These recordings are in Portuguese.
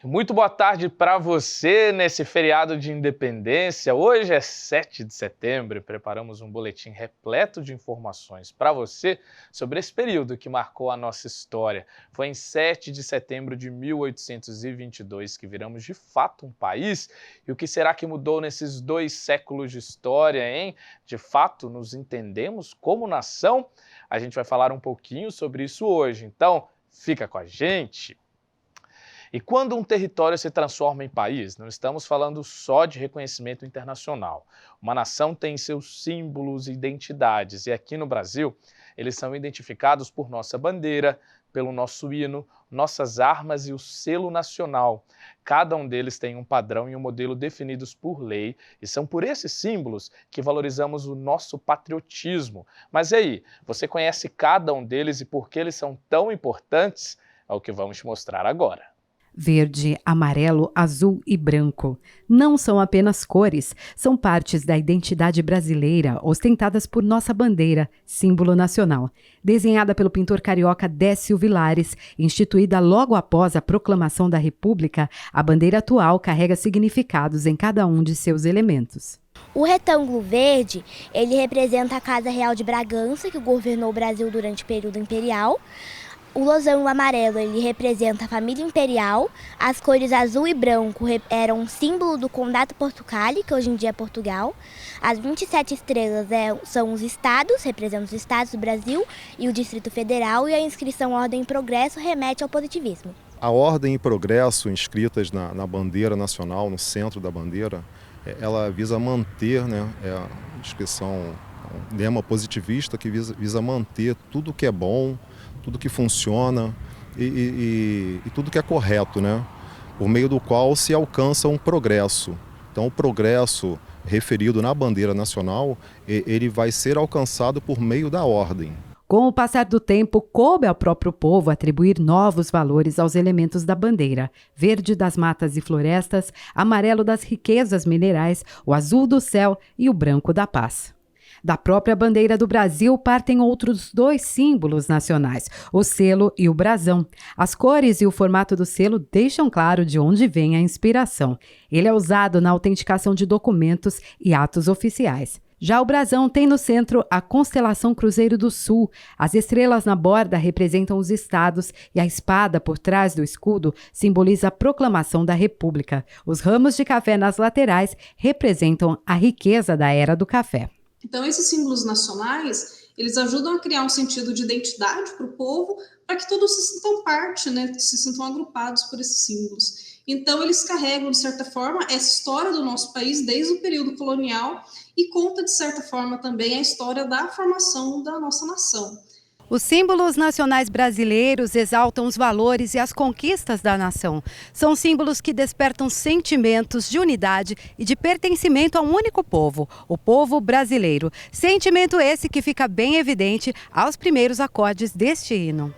Muito boa tarde para você nesse feriado de independência. Hoje é 7 de setembro e preparamos um boletim repleto de informações para você sobre esse período que marcou a nossa história. Foi em 7 de setembro de 1822 que viramos de fato um país. E o que será que mudou nesses 2 séculos de história, hein? De fato, nos entendemos como nação? A gente vai falar um pouquinho sobre isso hoje, então fica com a gente! E quando um território se transforma em país, não estamos falando só de reconhecimento internacional. Uma nação tem seus símbolos e identidades, e aqui no Brasil, eles são identificados por nossa bandeira, pelo nosso hino, nossas armas e o selo nacional. Cada um deles tem um padrão e um modelo definidos por lei, e são por esses símbolos que valorizamos o nosso patriotismo. Mas e aí, você conhece cada um deles e por que eles são tão importantes? É o que vamos te mostrar agora. Verde, amarelo, azul e branco. Não são apenas cores, são partes da identidade brasileira, ostentadas por nossa bandeira, símbolo nacional. Desenhada pelo pintor carioca Décio Vilares, instituída logo após a proclamação da República, a bandeira atual carrega significados em cada um de seus elementos. O retângulo verde, ele representa a Casa Real de Bragança, que governou o Brasil durante o período imperial. O losango amarelo, ele representa a família imperial. As cores azul e branco eram um símbolo do Condado Portucale, que hoje em dia é Portugal. As 27 estrelas são os estados, representam os estados do Brasil e o Distrito Federal. E a inscrição Ordem e Progresso remete ao positivismo. A Ordem e Progresso inscritas na bandeira nacional, no centro da bandeira, ela visa manter, a inscrição, um lema positivista que visa manter tudo que é bom, tudo que funciona e tudo que é correto, por meio do qual se alcança um progresso. Então o progresso referido na bandeira nacional, ele vai ser alcançado por meio da ordem. Com o passar do tempo, coube ao próprio povo atribuir novos valores aos elementos da bandeira: verde das matas e florestas, amarelo das riquezas minerais, o azul do céu e o branco da paz. Da própria bandeira do Brasil partem outros 2 símbolos nacionais, o selo e o brasão. As cores e o formato do selo deixam claro de onde vem a inspiração. Ele é usado na autenticação de documentos e atos oficiais. Já o brasão tem no centro a constelação Cruzeiro do Sul. As estrelas na borda representam os estados e a espada por trás do escudo simboliza a proclamação da República. Os ramos de café nas laterais representam a riqueza da era do café. Então, esses símbolos nacionais, eles ajudam a criar um sentido de identidade para o povo, para que todos se sintam parte, se sintam agrupados por esses símbolos. Então, eles carregam, de certa forma, essa história do nosso país desde o período colonial e conta, de certa forma, também a história da formação da nossa nação. Os símbolos nacionais brasileiros exaltam os valores e as conquistas da nação. São símbolos que despertam sentimentos de unidade e de pertencimento a um único povo, o povo brasileiro. Sentimento esse que fica bem evidente aos primeiros acordes deste hino.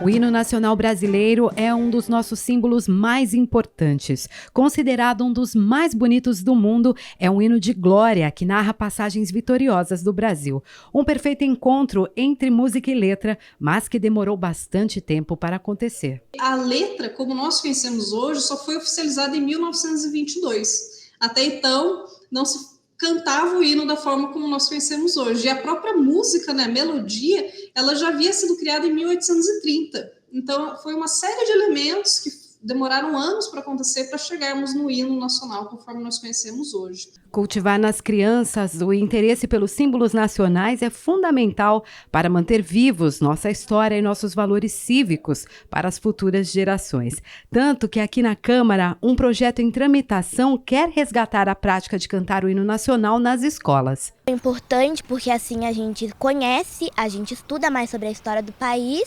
O hino nacional brasileiro é um dos nossos símbolos mais importantes. Considerado um dos mais bonitos do mundo, é um hino de glória que narra passagens vitoriosas do Brasil. Um perfeito encontro entre música e letra, mas que demorou bastante tempo para acontecer. A letra, como nós conhecemos hoje, só foi oficializada em 1922. Até então, não se cantava o hino da forma como nós conhecemos hoje. E a própria música, a melodia, ela já havia sido criada em 1830. Então, foi uma série de elementos que demoraram anos para acontecer para chegarmos no hino nacional, conforme nós conhecemos hoje. Cultivar nas crianças o interesse pelos símbolos nacionais é fundamental para manter vivos nossa história e nossos valores cívicos para as futuras gerações. Tanto que aqui na Câmara, um projeto em tramitação quer resgatar a prática de cantar o hino nacional nas escolas. É importante porque assim a gente conhece, a gente estuda mais sobre a história do país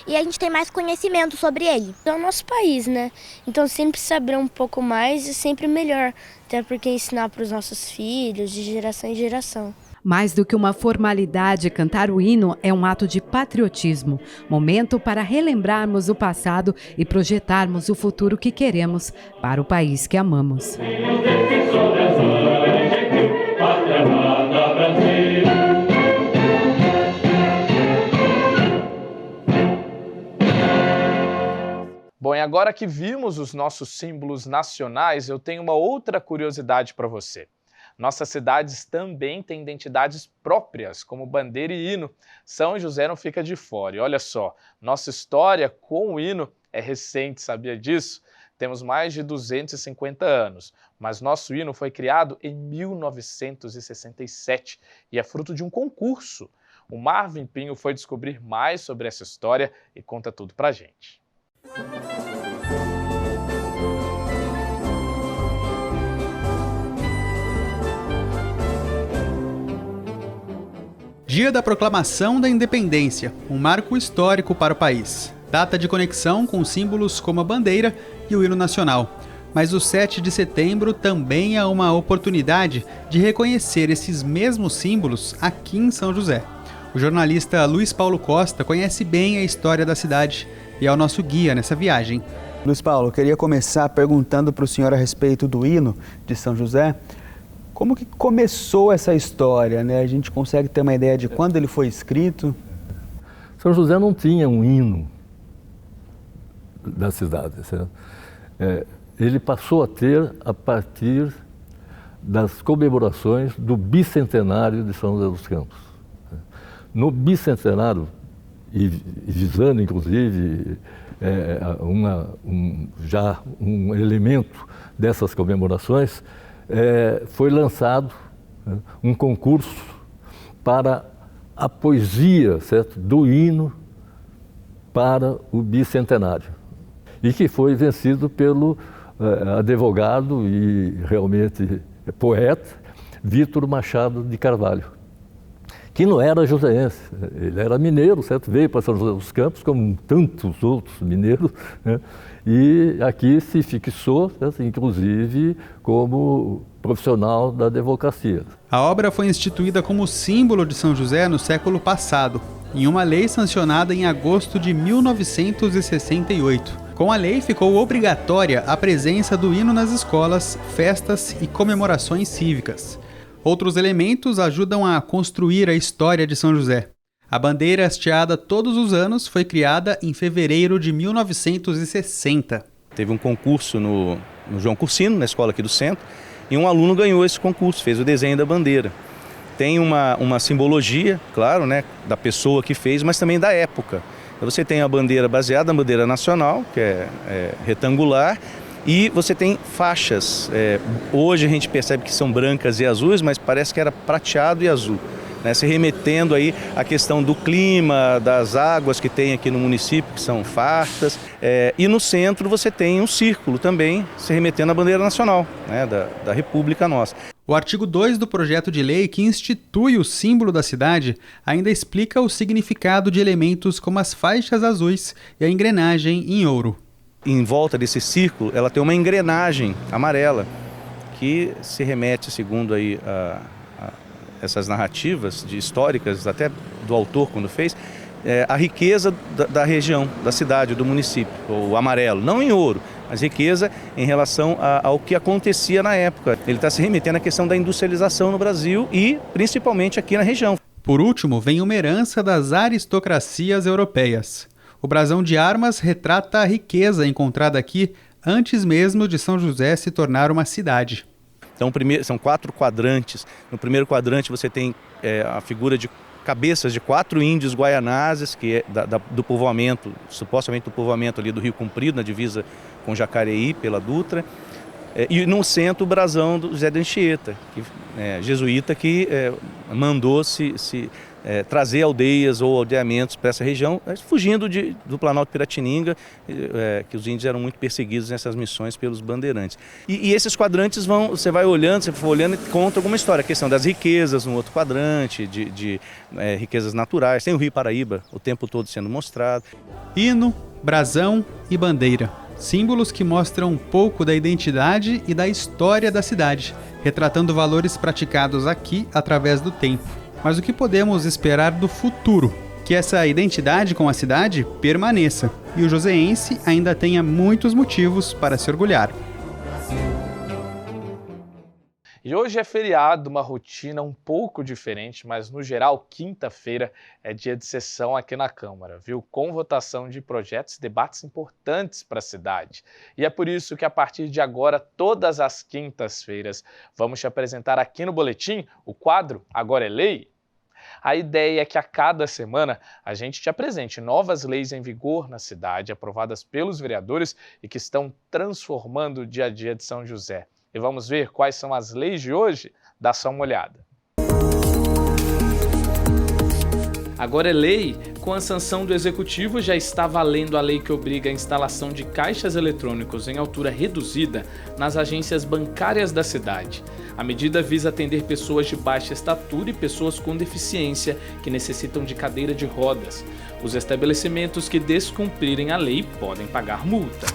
e a gente tem mais conhecimento sobre ele. É o nosso país, Então sempre saber um pouco mais é sempre melhor, até porque ensinar para os nossos filhos de geração em geração. Mais do que uma formalidade, cantar o hino é um ato de patriotismo, momento para relembrarmos o passado e projetarmos o futuro que queremos para o país que amamos. Pátria amada Brasil. e agora que vimos os nossos símbolos nacionais, eu tenho uma outra curiosidade para você. Nossas cidades também têm identidades próprias, como bandeira e hino. São José não fica de fora. E olha só, nossa história com o hino é recente, sabia disso? Temos mais de 250 anos, mas nosso hino foi criado em 1967 e é fruto de um concurso. O Marvin Pinho foi descobrir mais sobre essa história e conta tudo pra gente. Dia da Proclamação da Independência, um marco histórico para o país. Data de conexão com símbolos como a bandeira e o hino nacional. Mas o 7 de setembro também é uma oportunidade de reconhecer esses mesmos símbolos aqui em São José. O jornalista Luiz Paulo Costa conhece bem a história da cidade e é o nosso guia nessa viagem. Luiz Paulo, eu queria começar perguntando para o senhor a respeito do hino de São José. Como que começou essa história, né? A gente consegue ter uma ideia de quando ele foi escrito? São José não tinha um hino da cidade, certo? Ele passou a ter a partir das comemorações do bicentenário de São José dos Campos. No bicentenário, e visando inclusive um elemento dessas comemorações, foi lançado um concurso para a poesia, certo, do hino para o bicentenário, e que foi vencido pelo advogado e realmente poeta Vítor Machado de Carvalho, que não era joseense, ele era mineiro, certo? Veio para São José dos Campos, como tantos outros mineiros, né? E aqui se fixou, certo? Inclusive como profissional da advocacia. A obra foi instituída como símbolo de São José no século passado, em uma lei sancionada em agosto de 1968. Com a lei, ficou obrigatória a presença do hino nas escolas, festas e comemorações cívicas. Outros elementos ajudam a construir a história de São José. A bandeira hasteada todos os anos foi criada em fevereiro de 1960. Teve um concurso no João Cursino, na escola aqui do centro, e um aluno ganhou esse concurso, fez o desenho da bandeira. Tem uma simbologia, claro, né, da pessoa que fez, mas também da época. Então você tem a bandeira baseada na bandeira nacional, que é retangular, e você tem faixas. Hoje a gente percebe que são brancas e azuis, mas parece que era prateado e azul, né? Se remetendo aí à questão do clima, das águas que tem aqui no município, que são fartas. E no centro você tem um círculo também, se remetendo à bandeira nacional, né, da República nossa. O artigo 2 do projeto de lei, que institui o símbolo da cidade, ainda explica o significado de elementos como as faixas azuis e a engrenagem em ouro. Em volta desse círculo, ela tem uma engrenagem amarela, que se remete, segundo aí essas narrativas históricas, até do autor quando fez, a riqueza da região, da cidade, do município, o amarelo, não em ouro, mas riqueza em relação ao que acontecia na época. Ele está se remetendo à questão da industrialização no Brasil e principalmente aqui na região. Por último, vem uma herança das aristocracias europeias. O brasão de armas retrata a riqueza encontrada aqui antes mesmo de São José se tornar uma cidade. Então, são 4 quadrantes. No primeiro quadrante você tem a figura de cabeças de 4 índios guaianazes, que é do povoamento, supostamente do povoamento ali do Rio Comprido, na divisa com Jacareí, pela Dutra. E no centro o brasão do José de Anchieta, jesuíta, que mandou trazer aldeias ou aldeamentos para essa região, fugindo do Planalto Piratininga, que os índios eram muito perseguidos nessas missões pelos bandeirantes. E esses quadrantes você vai olhando, você for olhando e conta alguma história, a questão das riquezas no outro quadrante, de riquezas naturais, tem o Rio Paraíba o tempo todo sendo mostrado. Hino, brasão e bandeira. Símbolos que mostram um pouco da identidade e da história da cidade, retratando valores praticados aqui através do tempo. Mas o que podemos esperar do futuro? Que essa identidade com a cidade permaneça e o joseense ainda tenha muitos motivos para se orgulhar. E hoje é feriado, uma rotina um pouco diferente, mas no geral, quinta-feira é dia de sessão aqui na Câmara, viu? Com votação de projetos e debates importantes para a cidade. E é por isso que a partir de agora, todas as quintas-feiras, vamos te apresentar aqui no Boletim o quadro Agora é Lei. A ideia é que a cada semana a gente te apresente novas leis em vigor na cidade, aprovadas pelos vereadores e que estão transformando o dia a dia de São José. E vamos ver quais são as leis de hoje? Dá só uma olhada. Agora é lei. Com a sanção do Executivo, já está valendo a lei que obriga a instalação de caixas eletrônicos em altura reduzida nas agências bancárias da cidade. A medida visa atender pessoas de baixa estatura e pessoas com deficiência que necessitam de cadeira de rodas. Os estabelecimentos que descumprirem a lei podem pagar multa.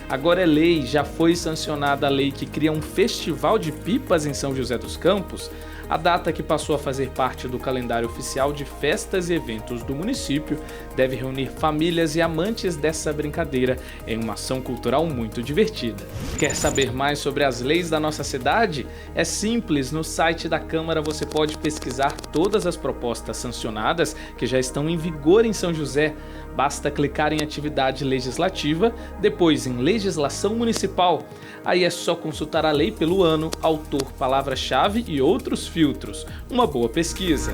Agora é lei, já foi sancionada a lei que cria um festival de pipas em São José dos Campos. A data, que passou a fazer parte do calendário oficial de festas e eventos do município, deve reunir famílias e amantes dessa brincadeira em uma ação cultural muito divertida. Quer saber mais sobre as leis da nossa cidade? É simples, no site da Câmara você pode pesquisar todas as propostas sancionadas que já estão em vigor em São José. Basta clicar em Atividade Legislativa, depois em Legislação Municipal. Aí é só consultar a lei pelo ano, autor, palavra-chave e outros filtros. Uma boa pesquisa.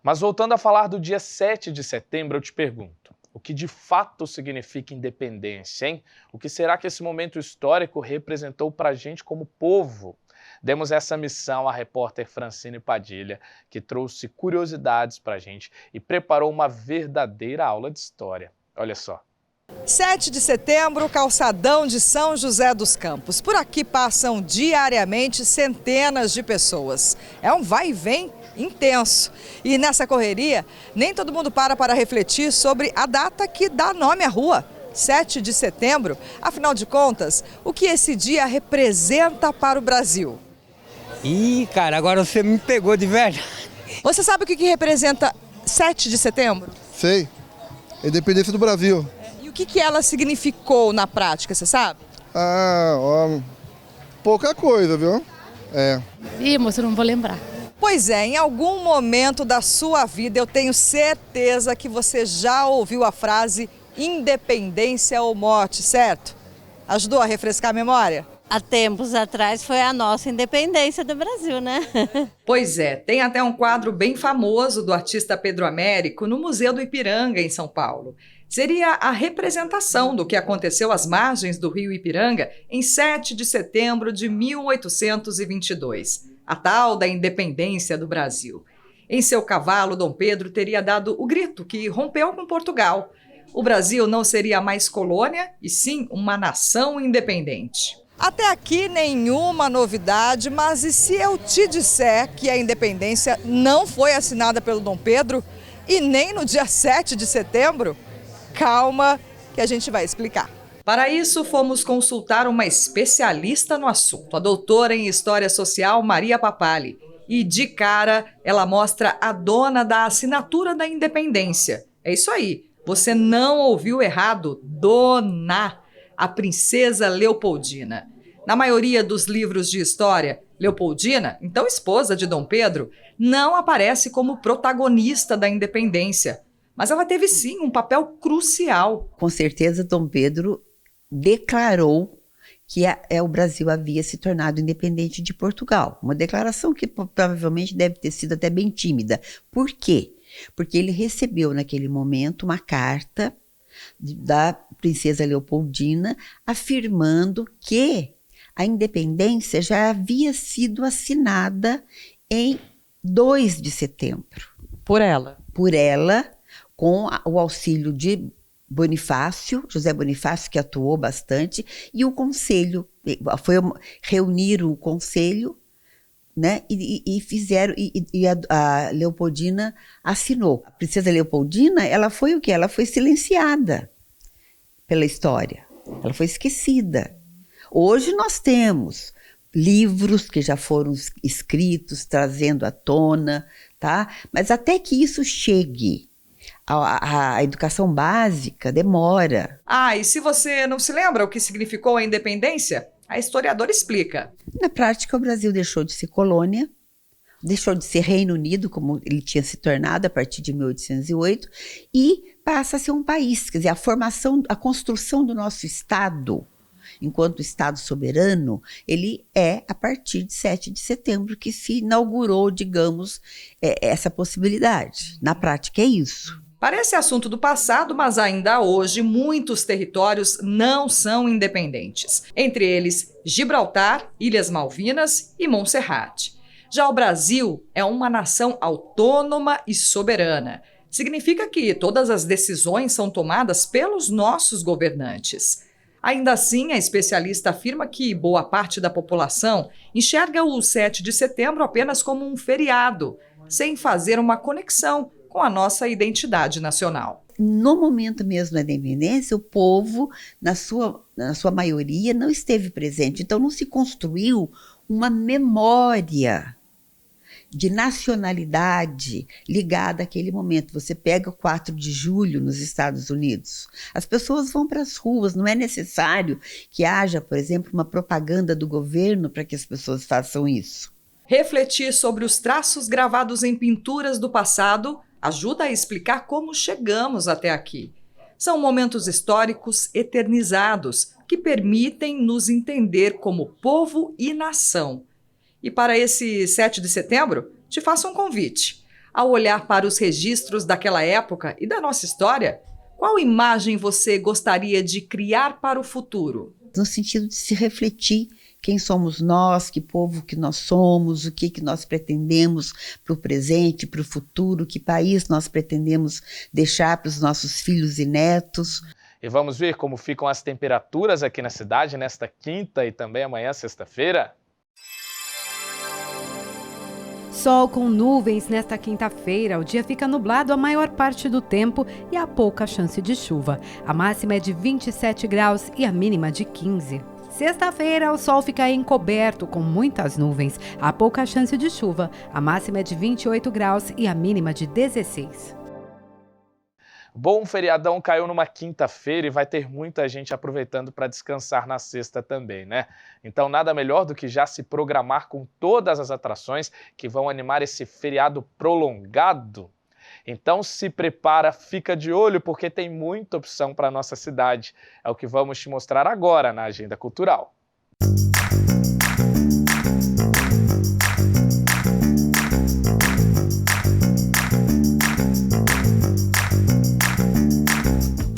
Mas voltando a falar do dia 7 de setembro, eu te pergunto, o que de fato significa independência, hein? O que será que esse momento histórico representou para a gente como povo? Demos essa missão à repórter Francine Padilha, que trouxe curiosidades para a gente e preparou uma verdadeira aula de história. Olha só. 7 de setembro, calçadão de São José dos Campos. Por aqui passam diariamente centenas de pessoas. É um vai e vem intenso. E nessa correria, nem todo mundo para refletir sobre a data que dá nome à rua. 7 de setembro, afinal de contas, o que esse dia representa para o Brasil? Ih, cara, agora você me pegou de verdade. Você sabe o que representa 7 de setembro? Sei, a independência do Brasil. E o que ela significou na prática, você sabe? Pouca coisa, viu? Ih, moço, eu não vou lembrar. Pois é, em algum momento da sua vida, eu tenho certeza que você já ouviu a frase independência ou morte, certo? Ajudou a refrescar a memória? Há tempos atrás foi a nossa independência do Brasil, né? Pois é, tem até um quadro bem famoso do artista Pedro Américo no Museu do Ipiranga, em São Paulo. Seria a representação do que aconteceu às margens do rio Ipiranga em 7 de setembro de 1822, a tal da independência do Brasil. Em seu cavalo, Dom Pedro teria dado o grito que rompeu com Portugal. O Brasil não seria mais colônia, e sim uma nação independente. Até aqui nenhuma novidade, mas e se eu te disser que a independência não foi assinada pelo Dom Pedro e nem no dia 7 de setembro? Calma, que a gente vai explicar. Para isso, fomos consultar uma especialista no assunto, a doutora em História Social, Maria Papali. E de cara, ela mostra a dona da assinatura da independência. É isso aí, você não ouviu errado, dona, a princesa Leopoldina. Na maioria dos livros de história, Leopoldina, então esposa de Dom Pedro, não aparece como protagonista da independência. Mas ela teve sim um papel crucial. Com certeza, Dom Pedro declarou que o Brasil havia se tornado independente de Portugal. Uma declaração que provavelmente deve ter sido até bem tímida. Por quê? Porque ele recebeu naquele momento uma carta da princesa Leopoldina afirmando que a independência já havia sido assinada em 2 de setembro. Por ela? Por ela, com o auxílio de Bonifácio, José Bonifácio, que atuou bastante, e o conselho, reuniram o conselho, né, e fizeram, e a Leopoldina assinou. A princesa Leopoldina, ela foi o quê? Ela foi silenciada pela história, ela foi esquecida. Hoje nós temos livros que já foram escritos, trazendo à tona, tá? Mas até que isso chegue A educação básica demora. E se você não se lembra o que significou a independência, a historiadora explica. Na prática, o Brasil deixou de ser colônia, deixou de ser Reino Unido, como ele tinha se tornado a partir de 1808, e passa a ser um país. Quer dizer, a construção do nosso Estado, enquanto Estado soberano, ele é a partir de 7 de setembro que se inaugurou, digamos, essa possibilidade. Na prática, é isso. Parece assunto do passado, mas ainda hoje muitos territórios não são independentes. Entre eles, Gibraltar, Ilhas Malvinas e Montserrat. Já o Brasil é uma nação autônoma e soberana. Significa que todas as decisões são tomadas pelos nossos governantes. Ainda assim, a especialista afirma que boa parte da população enxerga o 7 de setembro apenas como um feriado, sem fazer uma conexão com a nossa identidade nacional. No momento mesmo da independência, o povo, na sua maioria, não esteve presente. Então, não se construiu uma memória de nacionalidade ligada àquele momento. Você pega o 4 de julho nos Estados Unidos, as pessoas vão para as ruas, não é necessário que haja, por exemplo, uma propaganda do governo para que as pessoas façam isso. Refletir sobre os traços gravados em pinturas do passado ajuda a explicar como chegamos até aqui. São momentos históricos eternizados que permitem nos entender como povo e nação. E para esse 7 de setembro, te faço um convite. Ao olhar para os registros daquela época e da nossa história, qual imagem você gostaria de criar para o futuro? No sentido de se refletir quem somos nós, que povo que nós somos, o que nós pretendemos para o presente, para o futuro, que país nós pretendemos deixar para os nossos filhos e netos. E vamos ver como ficam as temperaturas aqui na cidade nesta quinta e também amanhã, sexta-feira? Sol com nuvens nesta quinta-feira. O dia fica nublado a maior parte do tempo e há pouca chance de chuva. A máxima é de 27 graus e a mínima de 15. Sexta-feira, o sol fica encoberto com muitas nuvens. Há pouca chance de chuva. A máxima é de 28 graus e a mínima de 16. Bom feriadão caiu numa quinta-feira e vai ter muita gente aproveitando para descansar na sexta também, né? Então nada melhor do que já se programar com todas as atrações que vão animar esse feriado prolongado. Então se prepara, fica de olho porque tem muita opção para a nossa cidade. É o que vamos te mostrar agora na Agenda Cultural.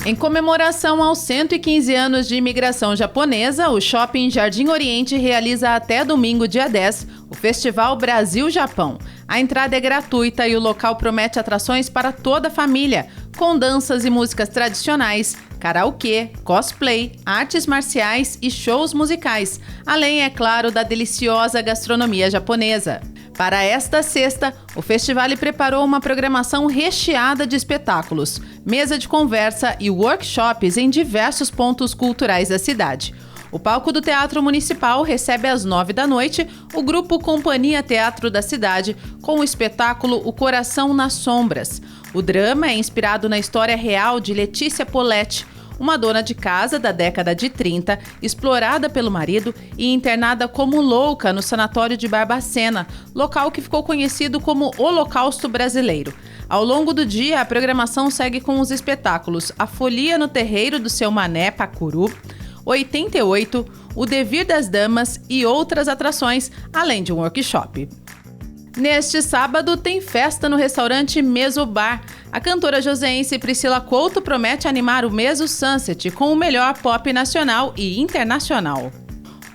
Em comemoração aos 115 anos de imigração japonesa, o Shopping Jardim Oriente realiza até domingo, dia 10, o Festival Brasil-Japão. A entrada é gratuita e o local promete atrações para toda a família, com danças e músicas tradicionais, karaokê, cosplay, artes marciais e shows musicais, além, é claro, da deliciosa gastronomia japonesa. Para esta sexta, o festival preparou uma programação recheada de espetáculos, mesa de conversa e workshops em diversos pontos culturais da cidade. O palco do Teatro Municipal recebe às 9 da noite o grupo Companhia Teatro da Cidade com o espetáculo O Coração nas Sombras. O drama é inspirado na história real de Letícia Poletti, uma dona de casa da década de 30, explorada pelo marido e internada como louca no sanatório de Barbacena, local que ficou conhecido como Holocausto Brasileiro. Ao longo do dia, a programação segue com os espetáculos A Folia no Terreiro do Seu Mané Pacuru, 88, O Devir das Damas e outras atrações, além de um workshop. Neste sábado tem festa no restaurante Meso Bar. A cantora joseense Priscila Couto promete animar o Meso Sunset com o melhor pop nacional e internacional.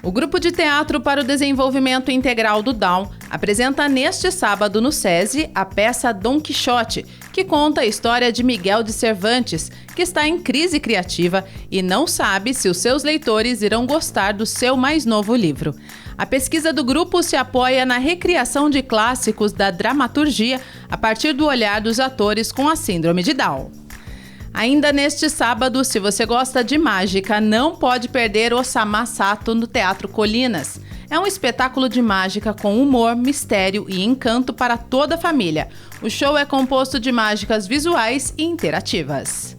O Grupo de Teatro para o Desenvolvimento Integral do Down apresenta neste sábado no SESI a peça Dom Quixote, que conta a história de Miguel de Cervantes, que está em crise criativa e não sabe se os seus leitores irão gostar do seu mais novo livro. A pesquisa do grupo se apoia na recriação de clássicos da dramaturgia a partir do olhar dos atores com a síndrome de Down. Ainda neste sábado, se você gosta de mágica, não pode perder Osama Sato no Teatro Colinas. É um espetáculo de mágica com humor, mistério e encanto para toda a família. O show é composto de mágicas visuais e interativas.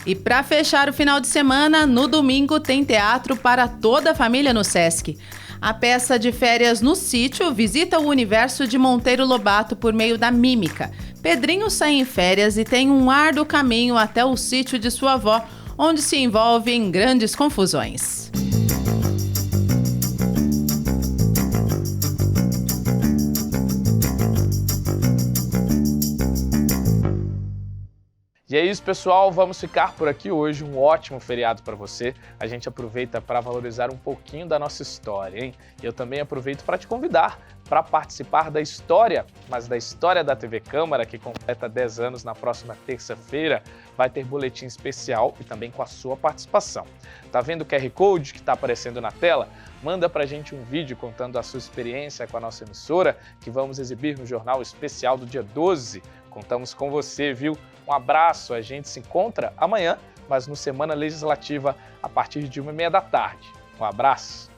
E para fechar o final de semana, no domingo tem teatro para toda a família no Sesc. A peça de Férias no Sítio visita o universo de Monteiro Lobato por meio da mímica. Pedrinho sai em férias e tem um árduo caminho até o sítio de sua avó, onde se envolve em grandes confusões. E é isso, pessoal, vamos ficar por aqui hoje, um ótimo feriado para você. A gente aproveita para valorizar um pouquinho da nossa história, hein? E eu também aproveito para te convidar para participar da história, mas da história da TV Câmara, que completa 10 anos na próxima terça-feira. Vai ter boletim especial e também com a sua participação. Tá vendo o QR Code que está aparecendo na tela? Manda pra gente um vídeo contando a sua experiência com a nossa emissora, que vamos exibir no Jornal Especial do dia 12. Contamos com você, viu? Um abraço, a gente se encontra amanhã, mas no Semana Legislativa, a partir de 1h30 da tarde. Um abraço!